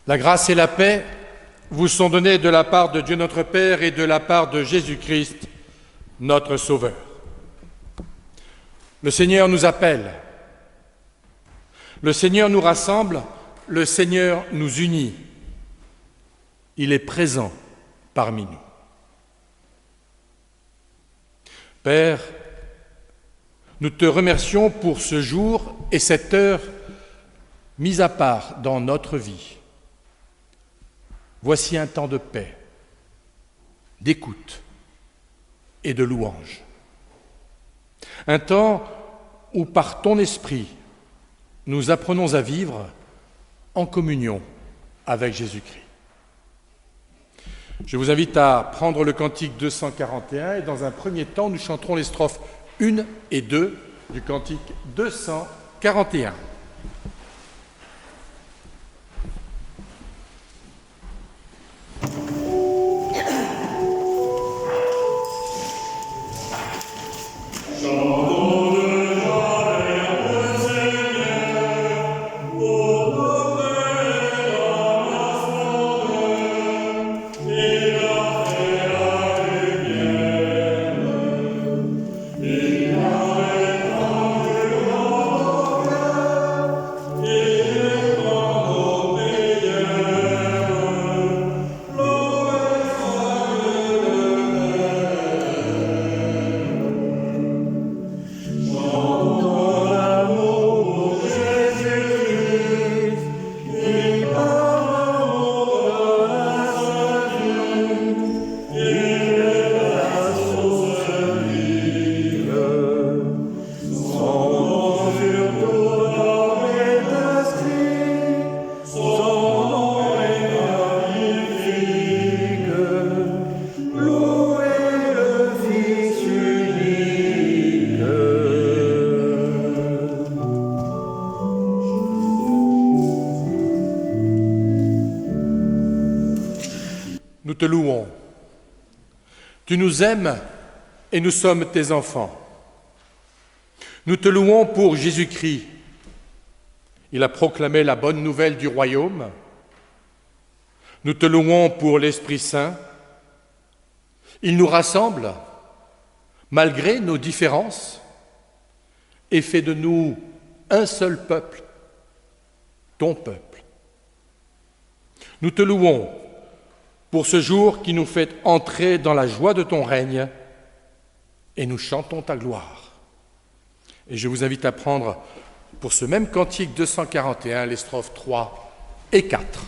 La grâce et la paix vous sont données de la part de Dieu notre Père et de la part de Jésus-Christ, notre Sauveur. Le Seigneur nous appelle, le Seigneur nous rassemble, le Seigneur nous unit. Il est présent parmi nous. Père, nous te remercions pour ce jour et cette heure mise à part dans notre vie. Voici un temps de paix, d'écoute et de louange. Un temps où par ton esprit, nous apprenons à vivre en communion avec Jésus-Christ. Je vous invite à prendre le cantique 241 et dans un premier temps, nous chanterons les strophes 1 et 2 du cantique 241. Nous te louons. Tu nous aimes et nous sommes tes enfants. Nous te louons pour Jésus-Christ. Il a proclamé la bonne nouvelle du royaume. Nous te louons pour l'Esprit Saint. Il nous rassemble malgré nos différences et fait de nous un seul peuple, ton peuple. Nous te louons pour ce jour qui nous fait entrer dans la joie de ton règne et nous chantons ta gloire. Et je vous invite à prendre pour ce même cantique 241 les strophes 3 et 4.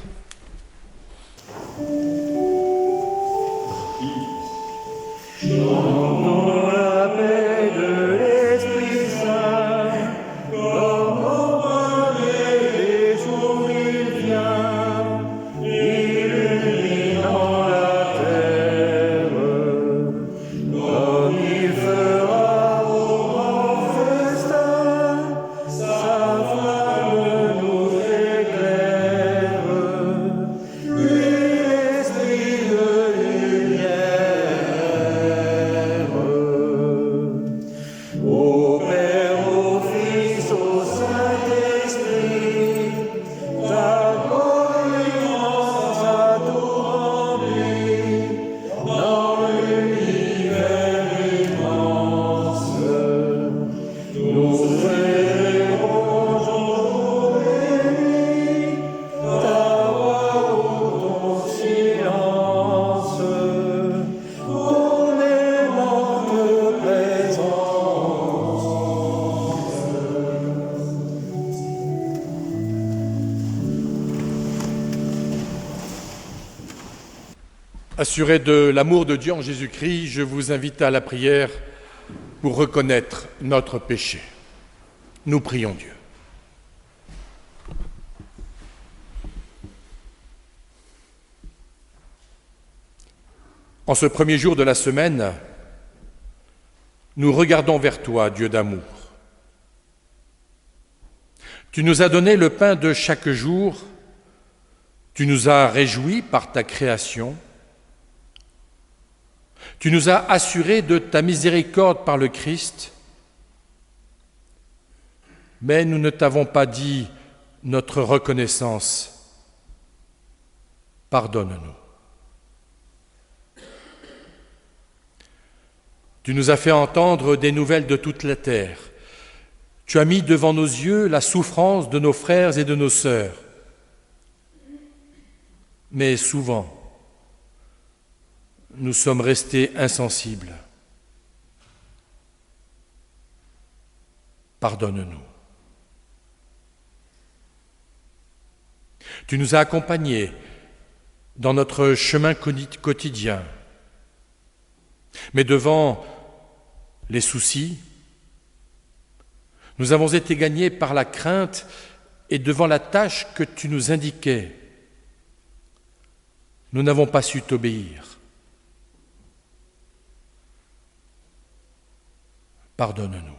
Chantons la paix de l'Esprit Saint, comme au premier jour il vient, illuminant la terre, comme il fera au grand festin, sa flamme nous éclaire, lui l'esprit de lumière. Au Père, au Fils, au Saint-Esprit, ta gloriance a tout rempli, dans l'univers immense. Nous élèverons jour et nuit ta voix ou ton silence, ton aimante présence. Assurés de l'amour de Dieu en Jésus-Christ, je vous invite à la prière pour reconnaître notre péché. Nous prions Dieu. En ce premier jour de la semaine, nous regardons vers toi, Dieu d'amour. Tu nous as donné le pain de chaque jour, tu nous as réjouis par ta création, tu nous as assurés de ta miséricorde par le Christ, mais nous ne t'avons pas dit notre reconnaissance pardonne-nous. Tu nous as fait entendre des nouvelles de toute la terre. Tu as mis devant nos yeux la souffrance de nos frères et de nos sœurs. Mais souvent, nous sommes restés insensibles. Pardonne-nous. Tu nous as accompagnés dans notre chemin quotidien. Mais devant les soucis, nous avons été gagnés par la crainte et devant la tâche que tu nous indiquais, nous n'avons pas su t'obéir. Pardonne-nous.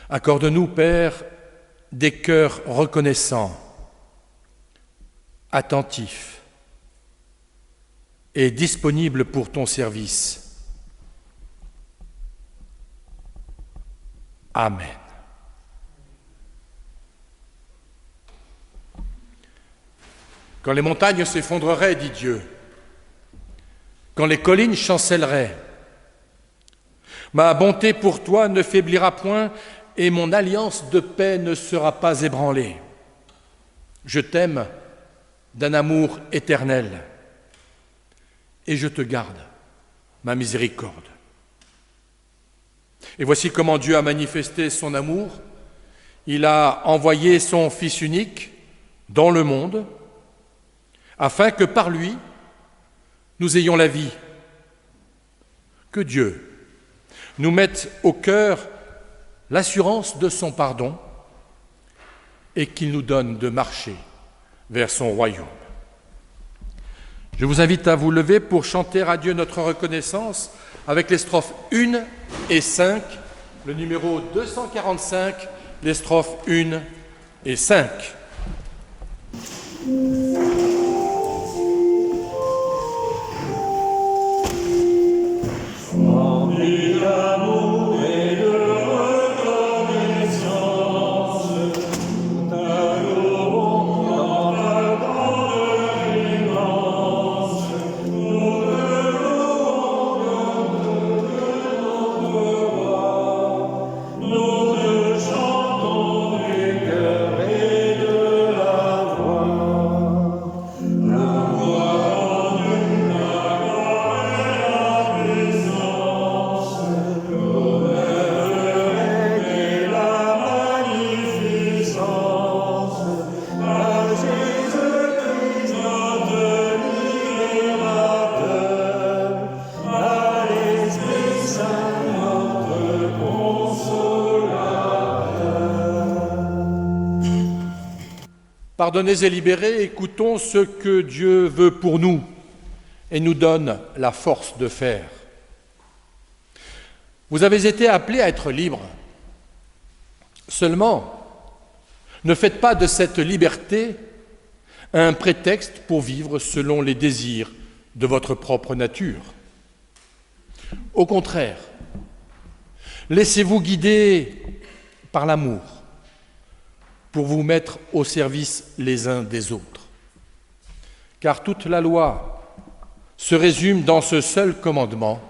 Accorde-nous, Père, des cœurs reconnaissants, attentifs et disponibles pour ton service. Amen. Quand les montagnes s'effondreraient, dit Dieu, quand les collines chancelleraient, ma bonté pour toi ne faiblira point et mon alliance de paix ne sera pas ébranlée. Je t'aime d'un amour éternel et je te garde ma miséricorde. Et voici comment Dieu a manifesté son amour. Il a envoyé son Fils unique dans le monde afin que par lui, nous ayons la vie. Que Dieu nous mette au cœur l'assurance de son pardon et qu'il nous donne de marcher vers son royaume. Je vous invite à vous lever pour chanter à Dieu notre reconnaissance avec les strophes 1 et 5, le numéro 245, les strophes 1 et 5. Pardonnés et libérés, écoutons ce que Dieu veut pour nous et nous donne la force de faire. Vous avez été appelés à être libres. Seulement, ne faites pas de cette liberté un prétexte pour vivre selon les désirs de votre propre nature. Au contraire, laissez-vous guider par l'amour pour vous mettre au service les uns des autres. Car toute la loi se résume dans ce seul commandement: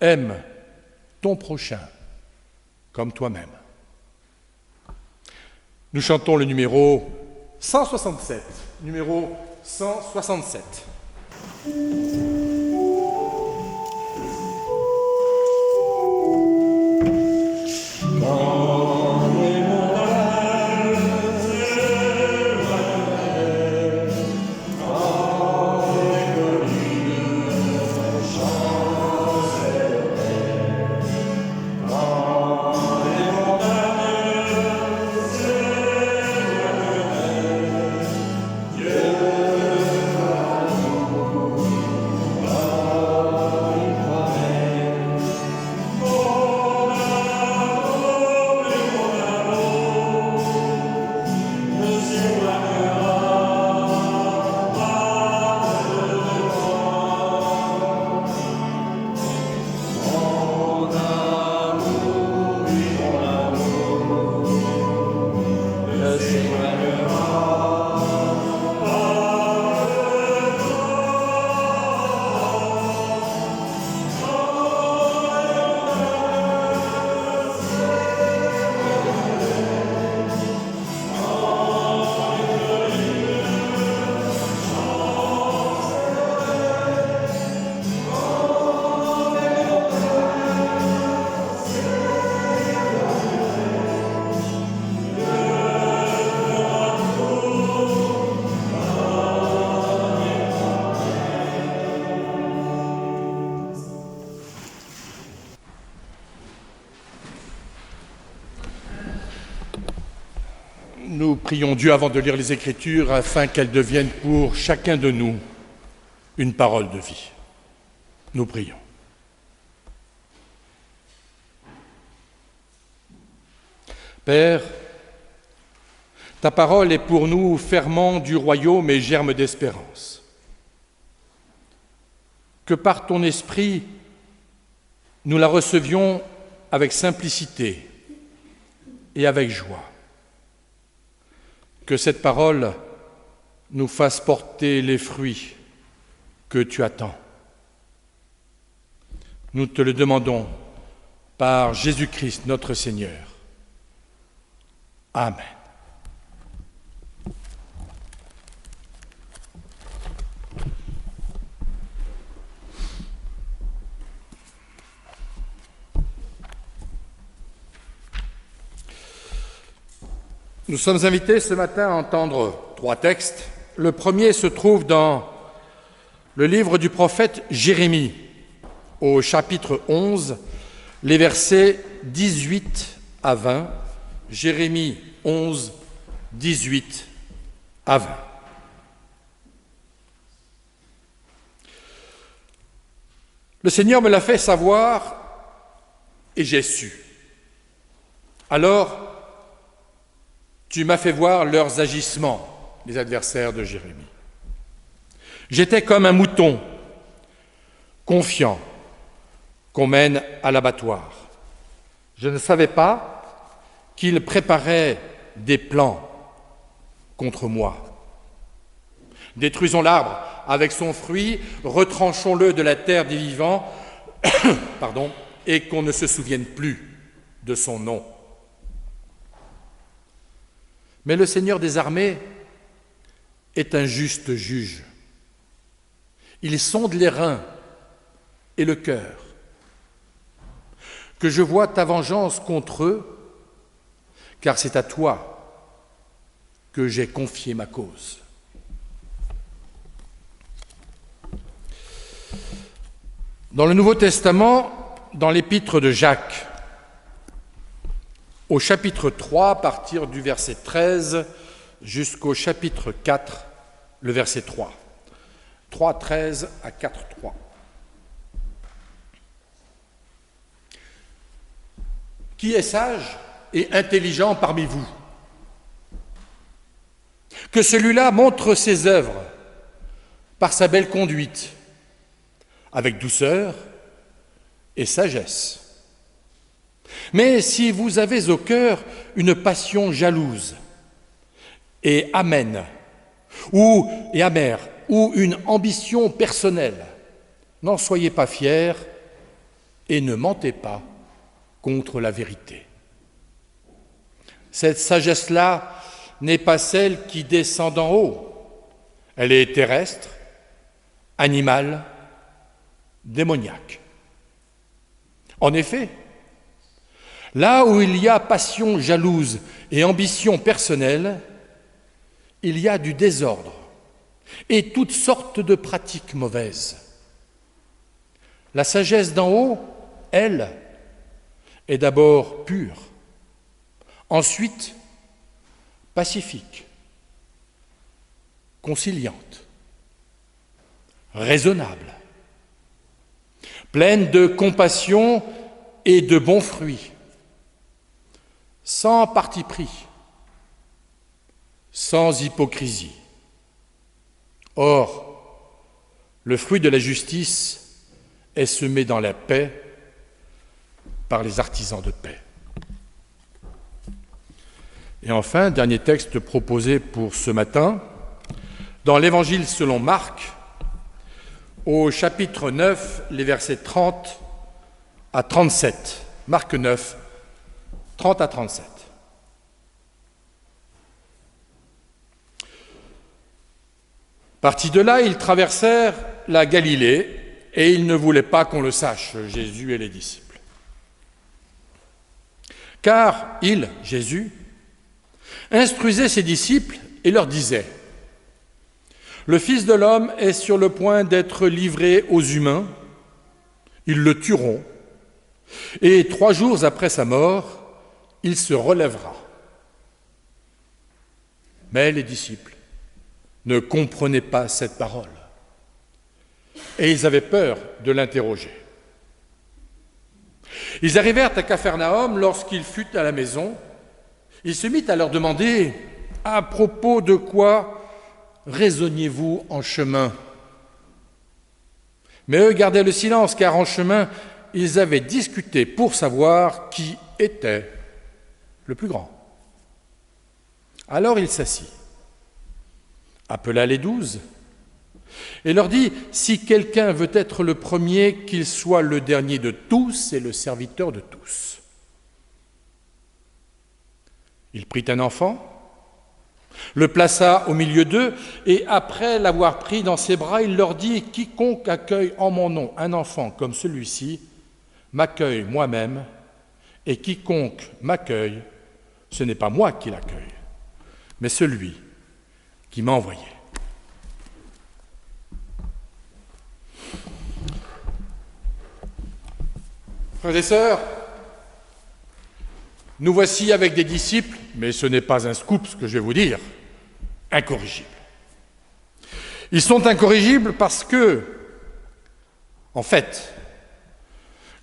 aime ton prochain comme toi-même. Nous chantons le numéro 167. Numéro 167. Nous prions Dieu avant de lire les Écritures afin qu'elles deviennent pour chacun de nous une parole de vie. Nous prions. Père, ta parole est pour nous ferment du royaume et germe d'espérance. Que par ton esprit, nous la recevions avec simplicité et avec joie. Que cette parole nous fasse porter les fruits que tu attends. Nous te le demandons par Jésus-Christ notre Seigneur. Amen. Nous sommes invités ce matin à entendre 3 textes. Le premier se trouve dans le livre du prophète Jérémie, au chapitre 11, les versets 18 à 20. Jérémie 11, 18 à 20. Le Seigneur me l'a fait savoir et j'ai su. Alors, tu m'as fait voir leurs agissements, les adversaires de Jérémie. J'étais comme un mouton, confiant, qu'on mène à l'abattoir. Je ne savais pas qu'ils préparaient des plans contre moi. Détruisons l'arbre avec son fruit, retranchons-le de la terre des vivants, et qu'on ne se souvienne plus de son nom. Mais le Seigneur des armées est un juste juge. Il sonde les reins et le cœur. Que je vois ta vengeance contre eux, car c'est à toi que j'ai confié ma cause. Dans le Nouveau Testament, dans l'épître de Jacques, au chapitre 3, à partir du verset 13 jusqu'au chapitre 4, le verset 3. 3, 13 à 4, 3. Qui est sage et intelligent parmi vous? Que celui-là montre ses œuvres par sa belle conduite, avec douceur et sagesse. Mais si vous avez au cœur une passion jalouse et amère, ou une ambition personnelle, n'en soyez pas fiers et ne mentez pas contre la vérité. Cette sagesse-là n'est pas celle qui descend d'en haut. Elle est terrestre, animale, démoniaque. En effet, là où il y a passion jalouse et ambition personnelle, il y a du désordre et toutes sortes de pratiques mauvaises. La sagesse d'en haut, elle, est d'abord pure, ensuite pacifique, conciliante, raisonnable, pleine de compassion et de bons fruits, sans parti pris, sans hypocrisie. Or, le fruit de la justice est semé dans la paix par les artisans de paix. Et enfin, dernier texte proposé pour ce matin, dans l'Évangile selon Marc, au chapitre 9, les versets 30 à 37. Marc 9, 30 à 37. Partis de là, ils traversèrent la Galilée et ils ne voulaient pas qu'on le sache, Jésus et les disciples. Car il, Jésus, instruisait ses disciples et leur disait : le Fils de l'homme est sur le point d'être livré aux humains, ils le tueront, et 3 jours après sa mort, il se relèvera. Mais les disciples ne comprenaient pas cette parole. Et ils avaient peur de l'interroger. Ils arrivèrent à Capharnaüm lorsqu'il fut à la maison. Il se mit à leur demander « À propos de quoi raisonniez-vous en chemin ?» Mais eux gardaient le silence, car en chemin, ils avaient discuté pour savoir qui était le plus grand. Alors il s'assit, appela les 12 et leur dit « Si quelqu'un veut être le premier, qu'il soit le dernier de tous et le serviteur de tous. » Il prit un enfant, le plaça au milieu d'eux, et après l'avoir pris dans ses bras, il leur dit « Quiconque accueille en mon nom un enfant comme celui-ci, m'accueille moi-même, et quiconque m'accueille, ce n'est pas moi qui l'accueille, mais celui qui m'a envoyé. » Frères et sœurs, nous voici avec des disciples, mais ce n'est pas un scoop ce que je vais vous dire, incorrigibles. Ils sont incorrigibles parce que, en fait,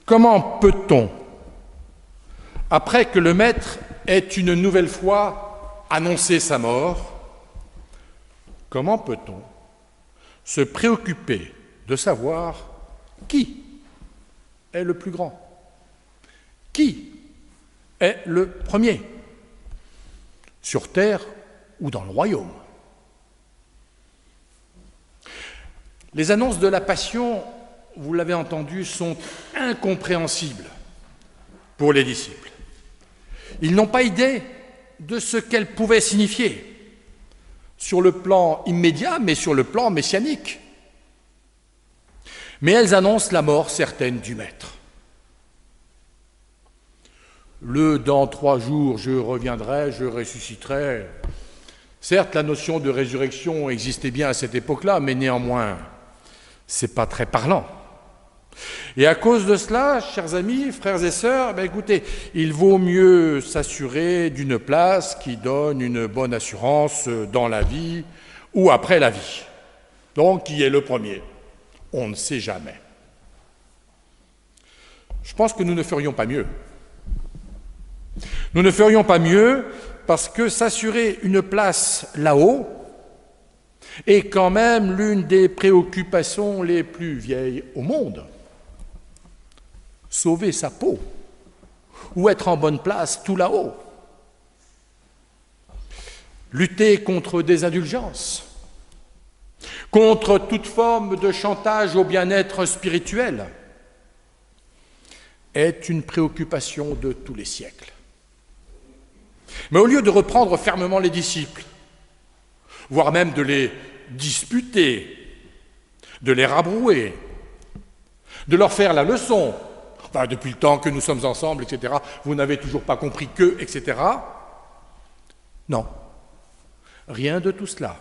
comment peut-on, après que le Maître ait une nouvelle fois annoncé sa mort, comment peut-on se préoccuper de savoir qui est le plus grand ? Qui est le premier, sur terre ou dans le royaume? Les annonces de la Passion, vous l'avez entendu, sont incompréhensibles pour les disciples. Ils n'ont pas idée de ce qu'elles pouvaient signifier sur le plan immédiat, mais sur le plan messianique. Mais elles annoncent la mort certaine du Maître. Dans 3 jours, je reviendrai, je ressusciterai. Certes, la notion de résurrection existait bien à cette époque-là, mais néanmoins, c'est pas très parlant. Et à cause de cela, chers amis, frères et sœurs, écoutez, il vaut mieux s'assurer d'une place qui donne une bonne assurance dans la vie ou après la vie. Donc, qui est le premier ? On ne sait jamais. Je pense que nous ne ferions pas mieux. Nous ne ferions pas mieux parce que s'assurer une place là-haut est quand même l'une des préoccupations les plus vieilles au monde. Sauver sa peau ou être en bonne place tout là-haut. Lutter contre des indulgences, contre toute forme de chantage au bien-être spirituel est une préoccupation de tous les siècles. Mais au lieu de reprendre fermement les disciples, voire même de les disputer, de les rabrouer, de leur faire la leçon, enfin, depuis le temps que nous sommes ensemble, etc., vous n'avez toujours pas compris que, etc., non, rien de tout cela.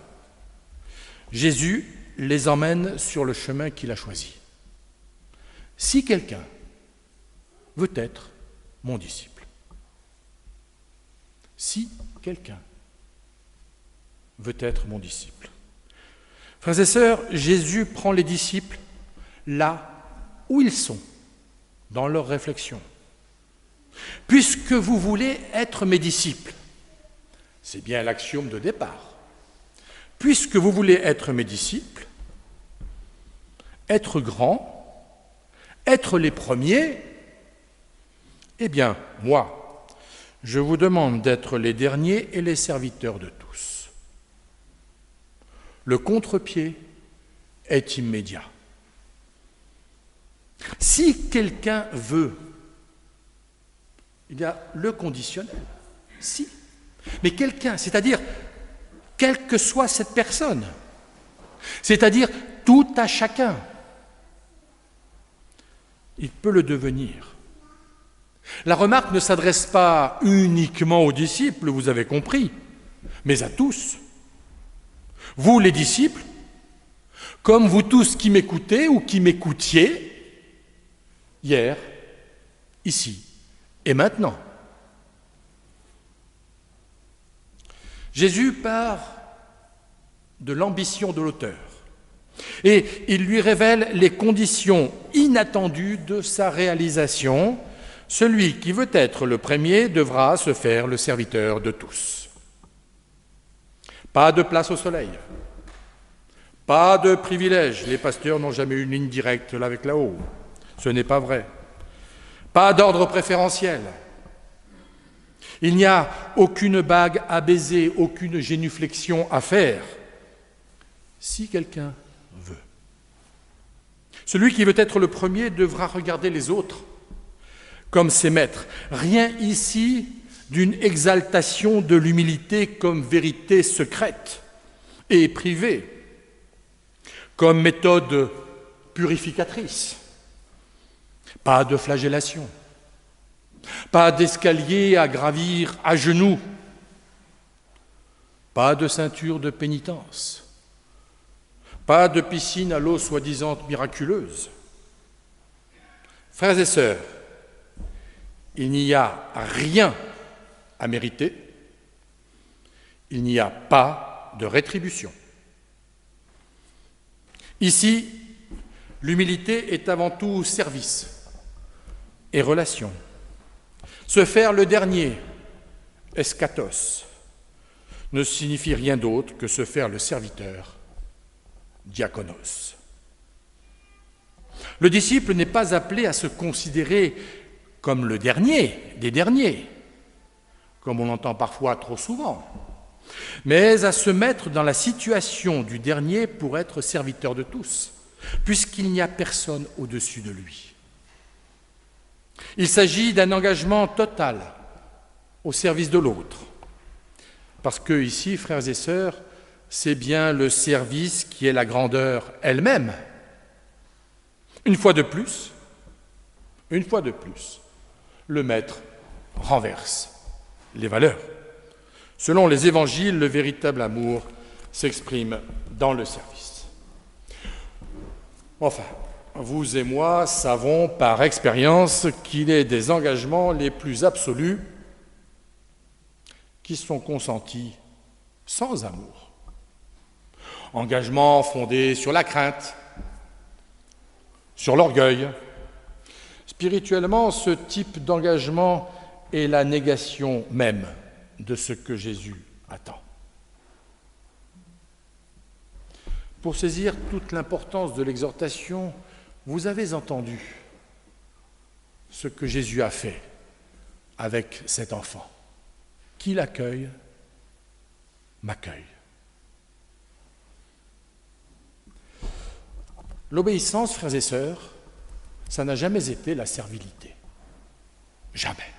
Jésus les emmène sur le chemin qu'il a choisi. Si quelqu'un veut être mon disciple, si quelqu'un veut être mon disciple. Frères et sœurs, Jésus prend les disciples là où ils sont, dans leur réflexion. Puisque vous voulez être mes disciples, c'est bien l'axiome de départ. Puisque vous voulez être mes disciples, être grands, être les premiers, eh bien, moi, je vous demande d'être les derniers et les serviteurs de tous. Le contre-pied est immédiat. Si quelqu'un veut, il y a le conditionnel. Si. Mais quelqu'un, c'est-à-dire, quelle que soit cette personne, c'est-à-dire tout à chacun, il peut le devenir. La remarque ne s'adresse pas uniquement aux disciples, vous avez compris, mais à tous. Vous, les disciples, comme vous tous qui m'écoutez ou qui m'écoutiez, hier, ici et maintenant. Jésus part de l'ambition de l'auteur et il lui révèle les conditions inattendues de sa réalisation. Celui qui veut être le premier devra se faire le serviteur de tous. Pas de place au soleil, pas de privilège. Les pasteurs n'ont jamais eu une ligne directe avec là-haut. Ce n'est pas vrai. Pas d'ordre préférentiel. Il n'y a aucune bague à baiser, aucune génuflexion à faire, si quelqu'un veut. Celui qui veut être le premier devra regarder les autres comme ses maîtres. Rien ici d'une exaltation de l'humilité comme vérité secrète et privée, comme méthode purificatrice. Pas de flagellation, pas d'escalier à gravir à genoux, pas de ceinture de pénitence, pas de piscine à l'eau soi-disant miraculeuse. Frères et sœurs, il n'y a rien à mériter, il n'y a pas de rétribution. Ici, l'humilité est avant tout service et relation. Se faire le dernier, eschatos, ne signifie rien d'autre que se faire le serviteur, diakonos. Le disciple n'est pas appelé à se considérer comme le dernier des derniers, comme on l'entend parfois trop souvent, mais à se mettre dans la situation du dernier pour être serviteur de tous, puisqu'il n'y a personne au-dessus de lui. Il s'agit d'un engagement total au service de l'autre, parce que ici, frères et sœurs, c'est bien le service qui est la grandeur elle-même. Une fois de plus, le maître renverse les valeurs. Selon les évangiles, le véritable amour s'exprime dans le service. Enfin, vous et moi savons par expérience qu'il est des engagements les plus absolus qui sont consentis sans amour. Engagements fondés sur la crainte, sur l'orgueil. Spirituellement, ce type d'engagement est la négation même de ce que Jésus attend. Pour saisir toute l'importance de l'exhortation, vous avez entendu ce que Jésus a fait avec cet enfant. Qui l'accueille, m'accueille. L'obéissance, frères et sœurs, ça n'a jamais été la servilité. Jamais.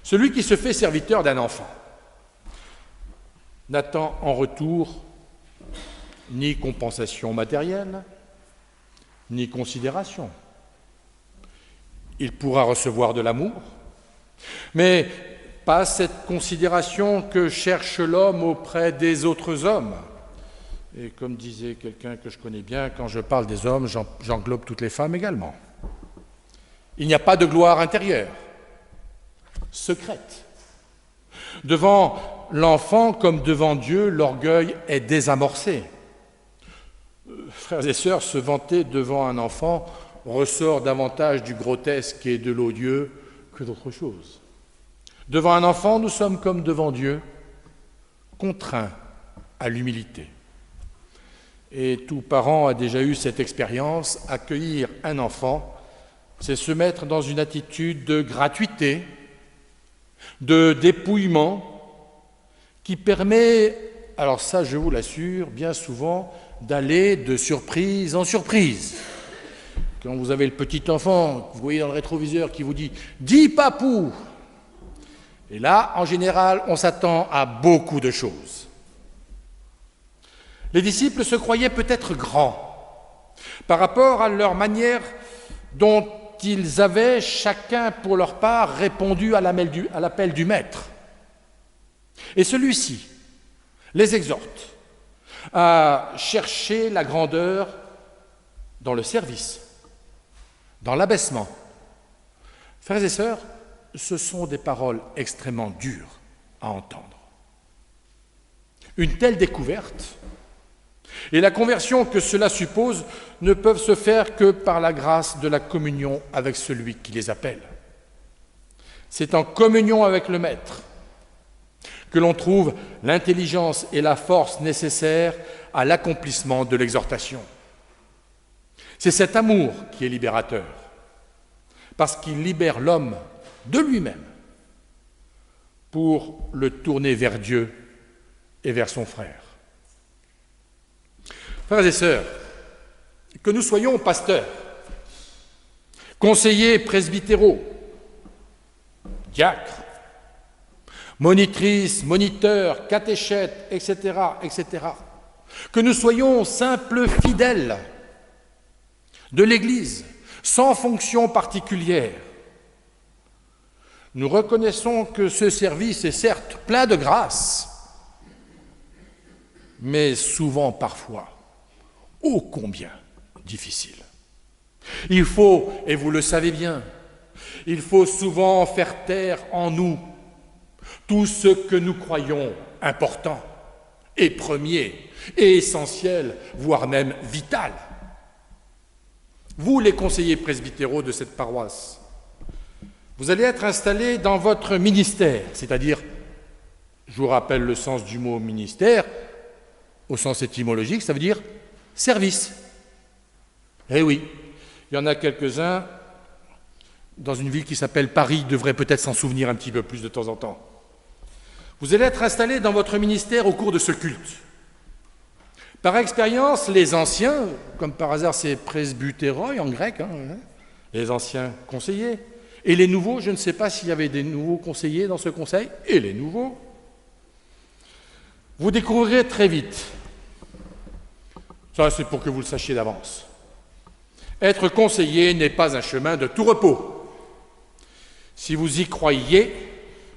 Celui qui se fait serviteur d'un enfant n'attend en retour ni compensation matérielle, ni considération. Il pourra recevoir de l'amour, mais pas cette considération que cherche l'homme auprès des autres hommes. Et comme disait quelqu'un que je connais bien, quand je parle des hommes, j'englobe toutes les femmes également. Il n'y a pas de gloire intérieure, secrète. Devant l'enfant comme devant Dieu, l'orgueil est désamorcé. Frères et sœurs, se vanter devant un enfant ressort davantage du grotesque et de l'odieux que d'autre chose. Devant un enfant, nous sommes comme devant Dieu, contraints à l'humilité. Et tout parent a déjà eu cette expérience. Accueillir un enfant, c'est se mettre dans une attitude de gratuité, de dépouillement, qui permet, alors ça je vous l'assure, bien souvent, d'aller de surprise en surprise. Quand vous avez le petit enfant, vous voyez dans le rétroviseur qui vous dit « Dis papou !» Et là, en général, on s'attend à beaucoup de choses. Les disciples se croyaient peut-être grands par rapport à leur manière dont ils avaient chacun pour leur part répondu à l'appel du Maître. Et celui-ci les exhorte à chercher la grandeur dans le service, dans l'abaissement. Frères et sœurs, ce sont des paroles extrêmement dures à entendre. Une telle découverte et la conversion que cela suppose ne peuvent se faire que par la grâce de la communion avec celui qui les appelle. C'est en communion avec le Maître que l'on trouve l'intelligence et la force nécessaires à l'accomplissement de l'exhortation. C'est cet amour qui est libérateur, parce qu'il libère l'homme de lui-même pour le tourner vers Dieu et vers son frère. Frères et sœurs, que nous soyons pasteurs, conseillers presbytéraux, diacres, monitrices, moniteurs, catéchètes, etc., que nous soyons simples fidèles de l'Église, sans fonction particulière, nous reconnaissons que ce service est certes plein de grâce, mais souvent, parfois, ô combien difficile. Il faut, et vous le savez bien, il faut souvent faire taire en nous tout ce que nous croyons important et premier et essentiel, voire même vital. Vous, les conseillers presbytéraux de cette paroisse, vous allez être installés dans votre ministère, c'est-à-dire, je vous rappelle le sens du mot ministère, au sens étymologique, ça veut dire service. Eh oui, il y en a quelques-uns dans une ville qui s'appelle Paris, devraient peut-être s'en souvenir un petit peu plus de temps en temps. Vous allez être installés dans votre ministère au cours de ce culte. Par expérience, les anciens, comme par hasard c'est presbytéroi en grec, les anciens conseillers, et les nouveaux, je ne sais pas s'il y avait des nouveaux conseillers dans ce conseil, et les nouveaux, vous découvrirez très vite, ça c'est pour que vous le sachiez d'avance, être conseiller n'est pas un chemin de tout repos. Si vous y croyez,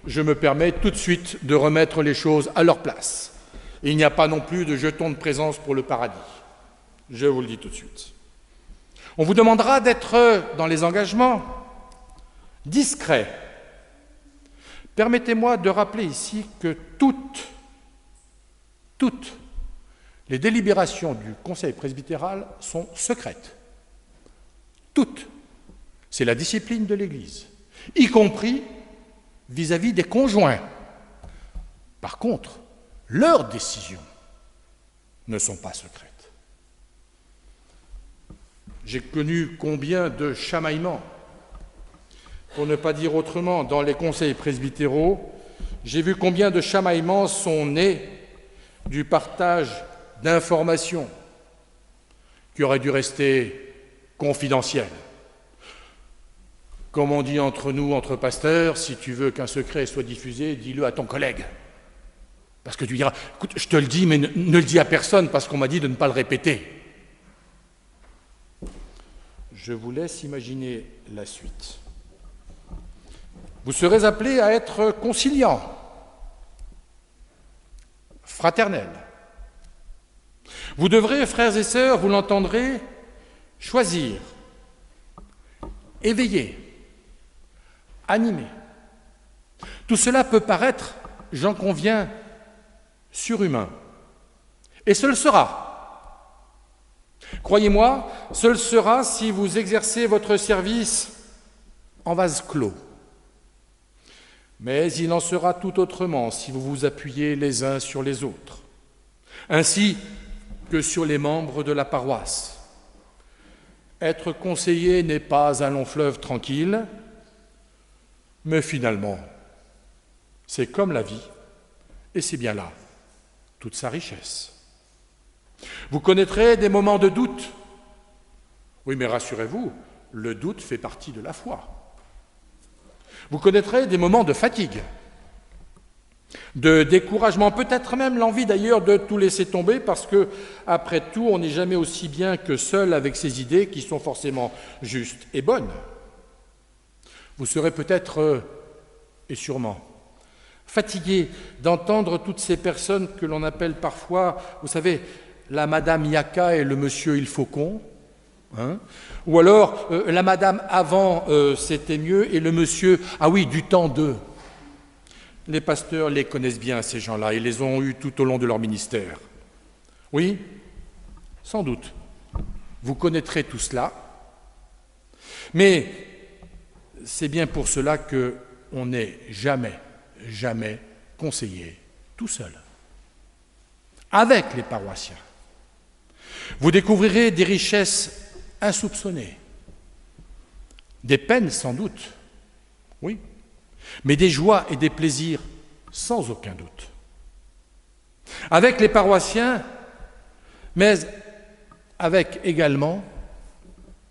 je me permets tout de suite de remettre les choses à leur place. Il n'y a pas non plus de jeton de présence pour le paradis. Je vous le dis tout de suite. On vous demandera d'être dans les engagements discrets. Permettez-moi de rappeler ici que toutes les délibérations du Conseil presbytéral sont secrètes. Toutes. C'est la discipline de l'Église, y compris vis-à-vis des conjoints. Par contre, leurs décisions ne sont pas secrètes. J'ai connu combien de chamaillements, pour ne pas dire autrement, dans les conseils presbytéraux. J'ai vu combien de chamaillements sont nés du partage d'informations qui auraient dû rester confidentielles. Comme on dit entre nous, entre pasteurs, si tu veux qu'un secret soit diffusé, dis-le à ton collègue. Parce que tu diras, écoute, je te le dis, mais ne le dis à personne parce qu'on m'a dit de ne pas le répéter. Je vous laisse imaginer la suite. Vous serez appelés à être conciliants, fraternels. Vous devrez, frères et sœurs, vous l'entendrez, choisir, éveiller, animer. Tout cela peut paraître, j'en conviens, surhumain. Et ce le sera. Croyez-moi, ce le sera si vous exercez votre service en vase clos. Mais il en sera tout autrement si vous vous appuyez les uns sur les autres, ainsi que sur les membres de la paroisse. Être conseiller n'est pas un long fleuve tranquille, mais finalement, c'est comme la vie, et c'est bien là toute sa richesse. Vous connaîtrez des moments de doute. Oui, mais rassurez-vous, le doute fait partie de la foi. Vous connaîtrez des moments de fatigue, de découragement, peut-être même l'envie d'ailleurs de tout laisser tomber parce que, après tout, on n'est jamais aussi bien que seul avec ses idées qui sont forcément justes et bonnes. Vous serez peut-être, et sûrement, fatigué d'entendre toutes ces personnes que l'on appelle parfois, vous savez, la Madame Yaka et le Monsieur Il Faucon, ou alors la Madame avant c'était mieux et le Monsieur, ah oui, du temps d'eux. Les pasteurs les connaissent bien, ces gens-là, ils les ont eus tout au long de leur ministère. Oui, sans doute, vous connaîtrez tout cela, mais c'est bien pour cela qu'on n'est jamais conseillé tout seul, avec les paroissiens. Vous découvrirez des richesses insoupçonnées, des peines sans doute, oui, mais des joies et des plaisirs sans aucun doute. Avec les paroissiens, mais avec également,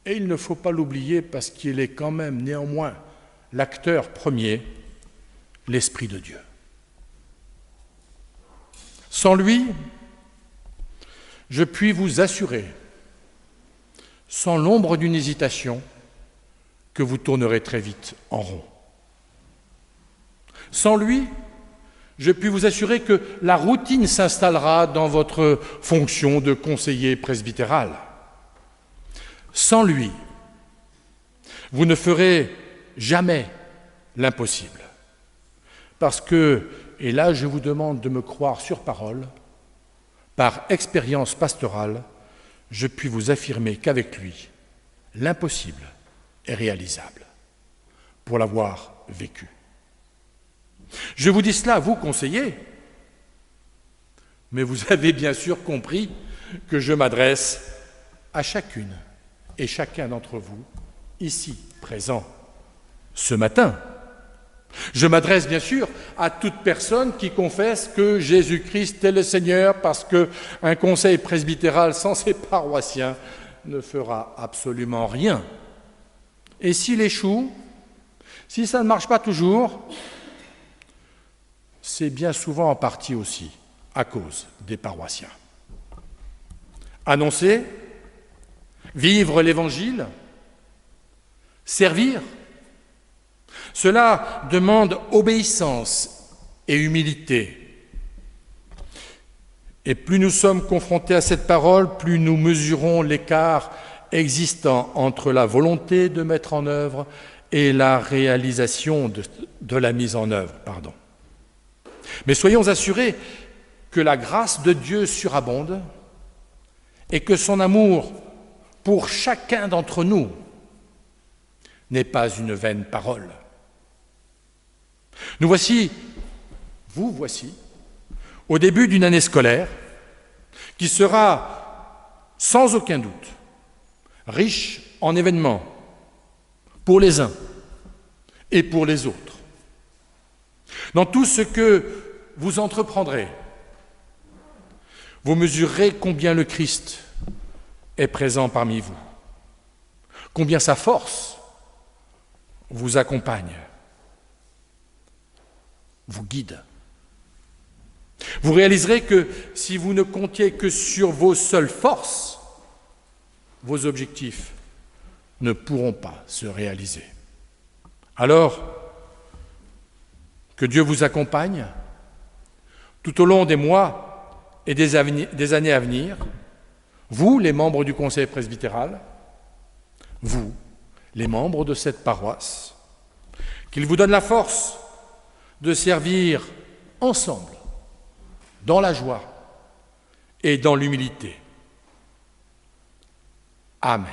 et il ne faut pas l'oublier parce qu'il est quand même néanmoins l'acteur premier, l'Esprit de Dieu. Sans lui, je puis vous assurer, sans l'ombre d'une hésitation, que vous tournerez très vite en rond. Sans lui, je puis vous assurer que la routine s'installera dans votre fonction de conseiller presbytéral. Sans lui, vous ne ferez jamais l'impossible. Parce que, et là je vous demande de me croire sur parole, par expérience pastorale, je puis vous affirmer qu'avec lui, l'impossible est réalisable, pour l'avoir vécu. Je vous dis cela, vous conseillers, mais vous avez bien sûr compris que je m'adresse à chacune et chacun d'entre vous, ici, présents, ce matin. Je m'adresse bien sûr à toute personne qui confesse que Jésus-Christ est le Seigneur, parce qu'un conseil presbytéral sans ses paroissiens ne fera absolument rien. Et s'il échoue, si ça ne marche pas toujours, c'est bien souvent en partie aussi à cause des paroissiens. Annoncer, vivre l'Évangile, servir, cela demande obéissance et humilité. Et plus nous sommes confrontés à cette parole, plus nous mesurons l'écart existant entre la volonté de mettre en œuvre et la réalisation de la mise en œuvre. Mais soyons assurés que la grâce de Dieu surabonde et que son amour pour chacun d'entre nous n'est pas une vaine parole. Vous voici, au début d'une année scolaire qui sera sans aucun doute riche en événements pour les uns et pour les autres. Dans tout ce que vous entreprendrez, vous mesurerez combien le Christ est présent parmi vous, combien sa force vous accompagne, vous guide. Vous réaliserez que si vous ne comptiez que sur vos seules forces, vos objectifs ne pourront pas se réaliser. Alors, que Dieu vous accompagne tout au long des mois et des années à venir, vous, les membres du conseil presbytéral, vous, les membres de cette paroisse, qu'il vous donne la force de servir ensemble, dans la joie et dans l'humilité. Amen.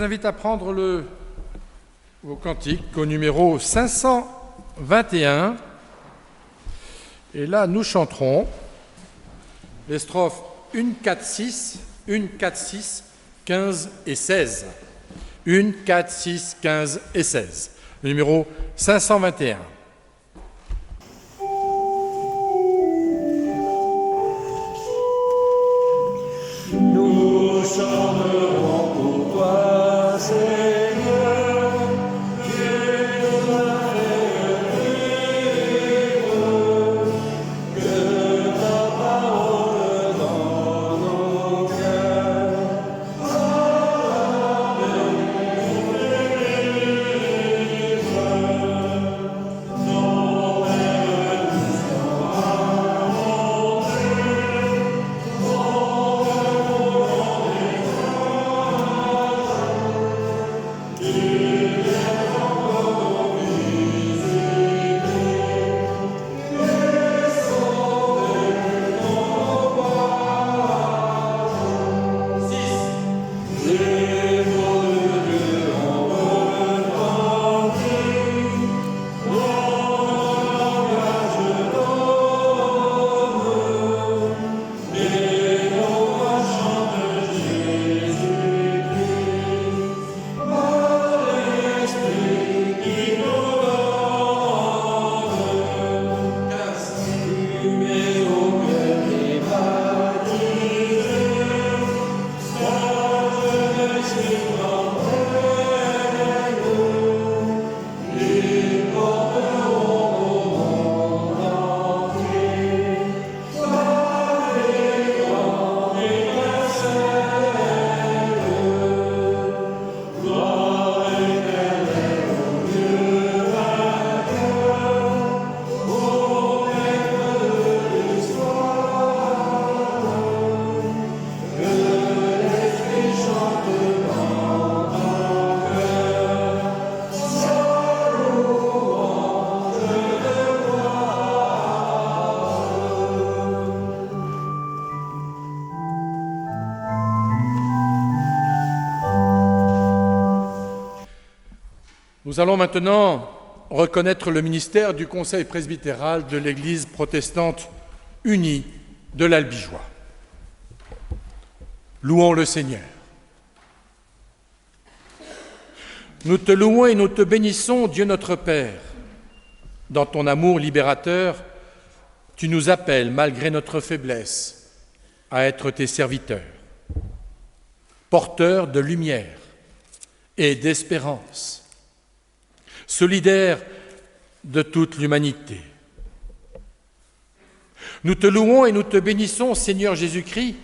vous invite à prendre vos cantiques au numéro 521. Et là, nous chanterons les strophes 1, 4, 6, 1, 4, 6, 15 et 16. 1, 4, 6, 15 et 16. Le numéro 521. Nous chanterons pour toi, Seigneur, Dieu nous a fait vivre, que ta parole dans nos cœurs Nous allons maintenant reconnaître le ministère du Conseil presbytéral de l'Église protestante unie de l'Albigeois. Louons le Seigneur. Nous te louons et nous te bénissons, Dieu notre Père. Dans ton amour libérateur, tu nous appelles, malgré notre faiblesse, à être tes serviteurs, porteurs de lumière et d'espérance, solidaires de toute l'humanité. Nous te louons et nous te bénissons, Seigneur Jésus-Christ.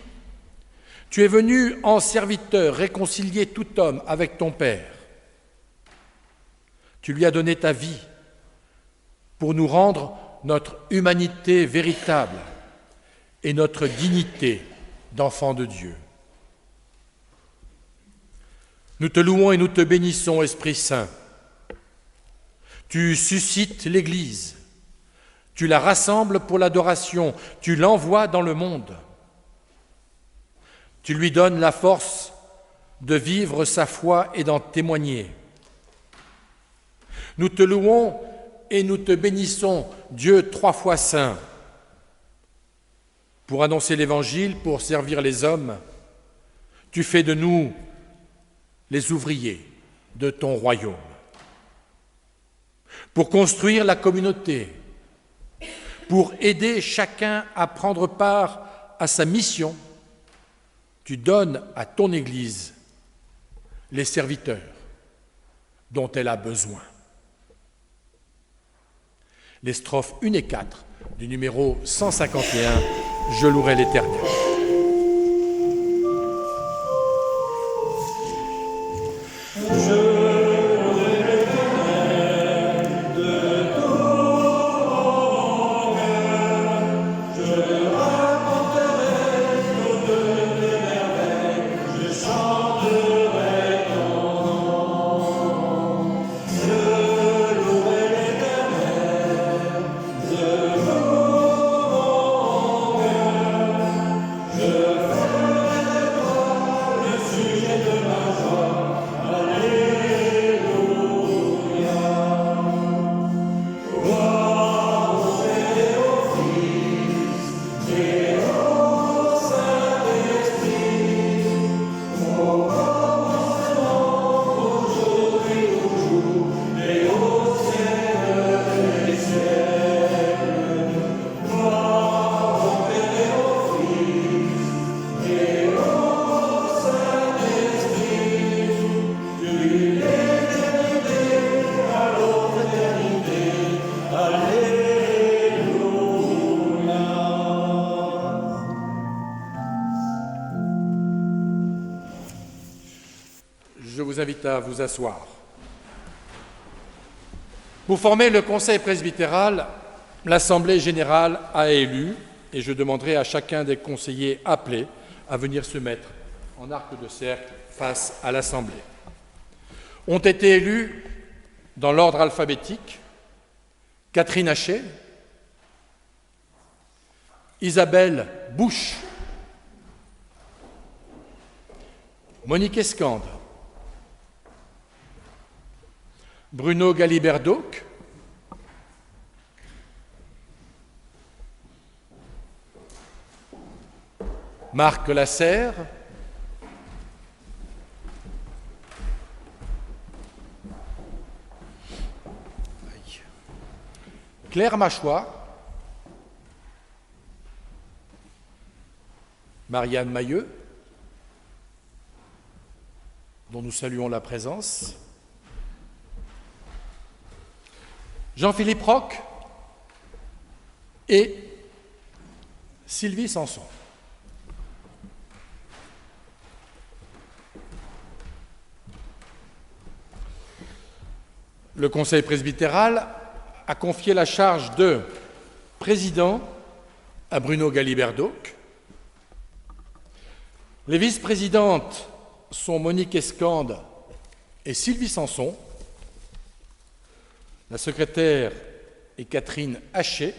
Tu es venu en serviteur réconcilier tout homme avec ton Père. Tu lui as donné ta vie pour nous rendre notre humanité véritable et notre dignité d'enfant de Dieu. Nous te louons et nous te bénissons, Esprit Saint. Tu suscites l'Église, tu la rassembles pour l'adoration, tu l'envoies dans le monde. Tu lui donnes la force de vivre sa foi et d'en témoigner. Nous te louons et nous te bénissons, Dieu trois fois saint, pour annoncer l'Évangile, pour servir les hommes. Tu fais de nous les ouvriers de ton royaume. Pour construire la communauté, pour aider chacun à prendre part à sa mission, tu donnes à ton Église les serviteurs dont elle a besoin. Les strophes 1 et 4 du numéro 151, Je louerai l'Éternel. vous invite à vous asseoir. Pour former le conseil presbytéral, l'Assemblée générale a élu, et je demanderai à chacun des conseillers appelés à venir se mettre en arc de cercle face à l'Assemblée. Ont été élus, dans l'ordre alphabétique, Catherine Hachet, Isabelle Bouche, Monique Escande, Bruno Galibert-Dauc, Marc Lasserre, Claire Machois, Marianne Mailleux, dont nous saluons la présence, Jean-Philippe Roch et Sylvie Sanson. Le Conseil presbytéral a confié la charge de président à Bruno Galibert-Dauc. Les vice-présidentes sont Monique Escande et Sylvie Sanson. La secrétaire est Catherine Hachet.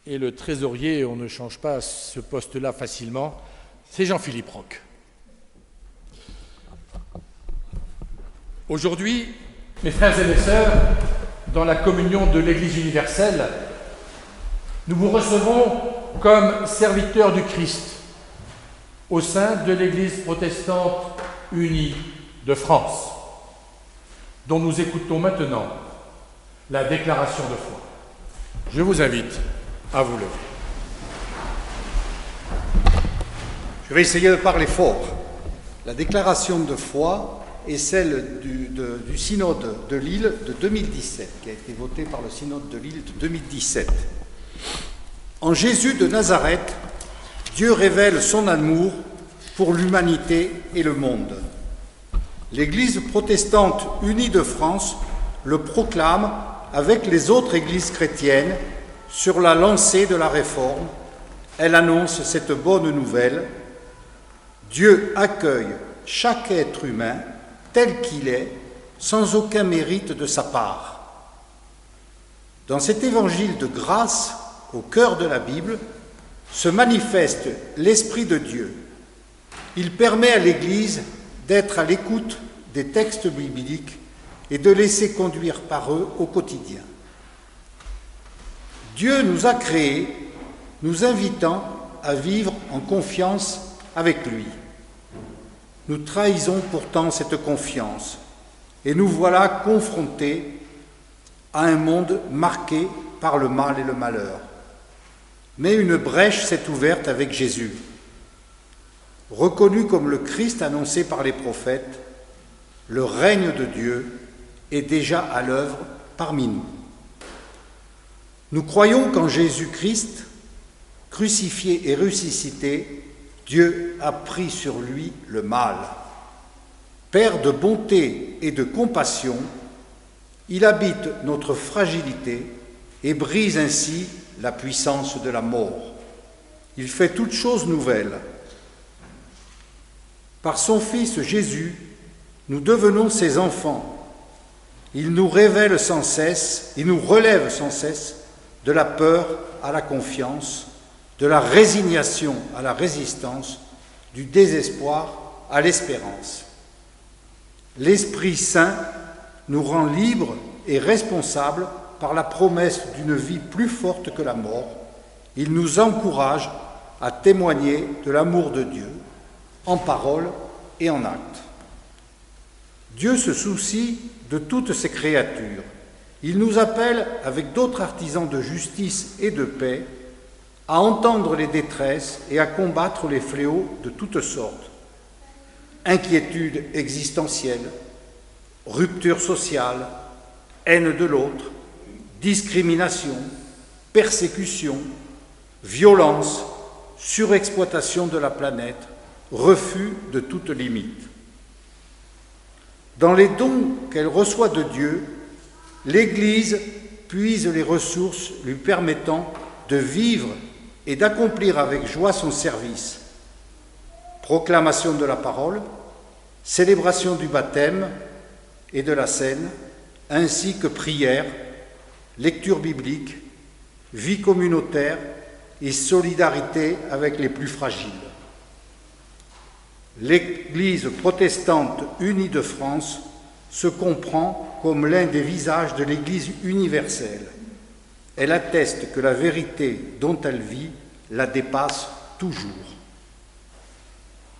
Et le trésorier, on ne change pas ce poste-là facilement, c'est Jean-Philippe Roch. Aujourd'hui, mes frères et mes sœurs, dans la communion de l'Église universelle, nous vous recevons comme serviteurs du Christ au sein de l'Église protestante unie de France, dont nous écoutons maintenant la déclaration de foi. Je vous invite à vous lever. Je vais essayer de parler fort. La déclaration de foi est celle du synode de Lille de 2017, qui a été votée par le synode de Lille de 2017. En Jésus de Nazareth, Dieu révèle son amour pour l'humanité et le monde. L'Église protestante unie de France le proclame avec les autres églises chrétiennes sur la lancée de la Réforme. Elle annonce cette bonne nouvelle. Dieu accueille chaque être humain tel qu'il est, sans aucun mérite de sa part. Dans cet évangile de grâce, au cœur de la Bible, se manifeste l'Esprit de Dieu. Il permet à l'Église d'être à l'écoute des textes bibliques et de laisser conduire par eux au quotidien. Dieu nous a créés, nous invitant à vivre en confiance avec lui. Nous trahissons pourtant cette confiance et nous voilà confrontés à un monde marqué par le mal et le malheur. Mais une brèche s'est ouverte avec Jésus. Reconnu comme le Christ annoncé par les prophètes, le règne de Dieu est déjà à l'œuvre parmi nous. Nous croyons qu'en Jésus-Christ, crucifié et ressuscité, Dieu a pris sur lui le mal. Père de bonté et de compassion, il habite notre fragilité et brise ainsi la puissance de la mort. Il fait toutes choses nouvelles. Par son Fils Jésus, nous devenons ses enfants. Il nous révèle sans cesse, il nous relève sans cesse de la peur à la confiance, de la résignation à la résistance, du désespoir à l'espérance. L'Esprit Saint nous rend libres et responsables par la promesse d'une vie plus forte que la mort. Il nous encourage à témoigner de l'amour de Dieu, en parole et en acte. Dieu se soucie de toutes ses créatures. Il nous appelle, avec d'autres artisans de justice et de paix, à entendre les détresses et à combattre les fléaux de toutes sortes. Inquiétude existentielle, rupture sociale, haine de l'autre, discrimination, persécution, violence, surexploitation de la planète, refus de toute limite. Dans les dons qu'elle reçoit de Dieu, l'Église puise les ressources lui permettant de vivre et d'accomplir avec joie son service. Proclamation de la parole, célébration du baptême et de la scène, ainsi que prière, lecture biblique, vie communautaire et solidarité avec les plus fragiles. L'Église protestante unie de France se comprend comme l'un des visages de l'Église universelle. Elle atteste que la vérité dont elle vit la dépasse toujours.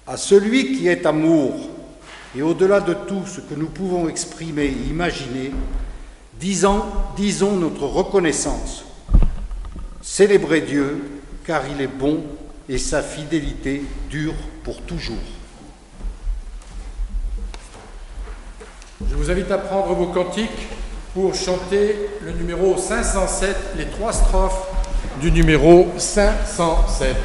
À celui qui est amour, et au-delà de tout ce que nous pouvons exprimer et imaginer, disons notre reconnaissance. Célébrez Dieu, car il est bon et sa fidélité dure pour toujours. Je vous invite à prendre vos cantiques pour chanter le numéro 507, les 3 strophes du numéro 507.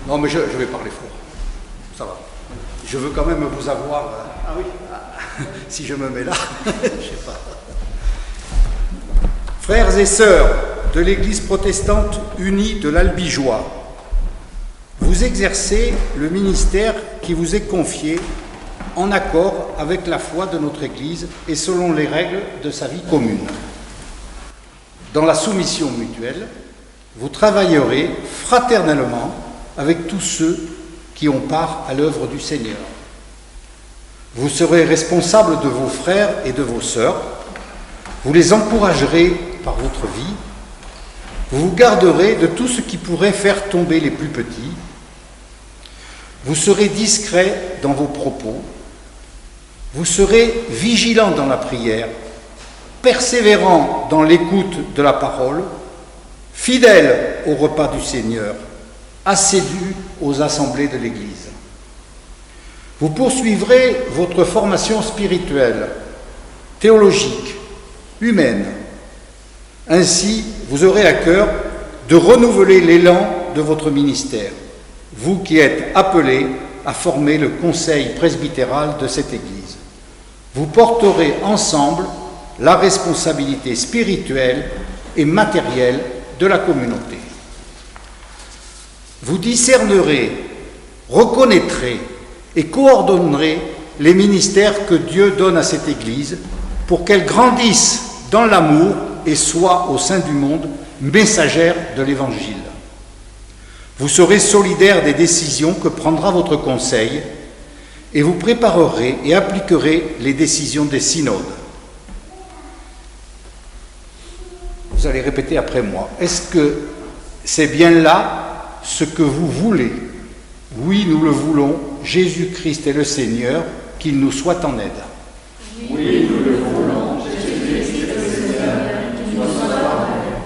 Non, mais je vais parler fort. Ça va. Je veux quand même vous avoir. Ah oui. Si je me mets là, je sais pas. Frères et sœurs de l'Église protestante unie de l'Albigeois, vous exercez le ministère qui vous est confié en accord avec la foi de notre Église et selon les règles de sa vie commune. Dans la soumission mutuelle, vous travaillerez fraternellement avec tous ceux qui ont part à l'œuvre du Seigneur. Vous serez responsable de vos frères et de vos sœurs, vous les encouragerez par votre vie, vous vous garderez de tout ce qui pourrait faire tomber les plus petits, vous serez discret dans vos propos, vous serez vigilant dans la prière, persévérant dans l'écoute de la parole, fidèle au repas du Seigneur, assidu aux assemblées de l'Église. Vous poursuivrez votre formation spirituelle, théologique, humaine. Ainsi, vous aurez à cœur de renouveler l'élan de votre ministère, vous qui êtes appelés à former le conseil presbytéral de cette Église. Vous porterez ensemble la responsabilité spirituelle et matérielle de la communauté. vous discernerez, reconnaîtrez et coordonnerez les ministères que Dieu donne à cette Église pour qu'elle grandisse dans l'amour et soit au sein du monde messagère de l'Évangile. Vous serez solidaire des décisions que prendra votre Conseil et vous préparerez et appliquerez les décisions des synodes. Vous allez répéter après moi. Est-ce que c'est bien là ce que vous voulez? Oui, nous le voulons. Jésus-Christ est le Seigneur, qu'il nous soit en aide. Oui, nous le voulons. Jésus-Christ est le Seigneur, qu'il nous soit en aide.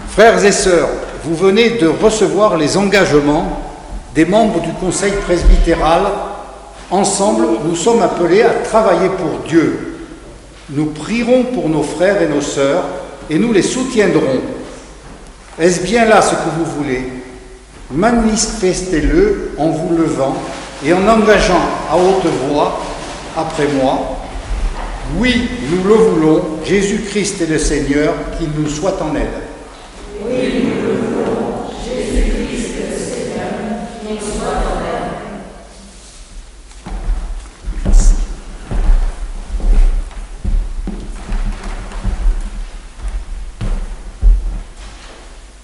Frères et sœurs, vous venez de recevoir les engagements des membres du Conseil presbytéral. Ensemble, nous sommes appelés à travailler pour Dieu. Nous prierons pour nos frères et nos sœurs et nous les soutiendrons. Est-ce bien là ce que vous voulez? Manifestez-le en vous levant et en engageant à haute voix après moi. Oui, nous le voulons, Jésus-Christ est le Seigneur, qu'il nous soit en aide. Oui, nous le voulons. Jésus-Christ est le Seigneur, qu'il nous soit en aide.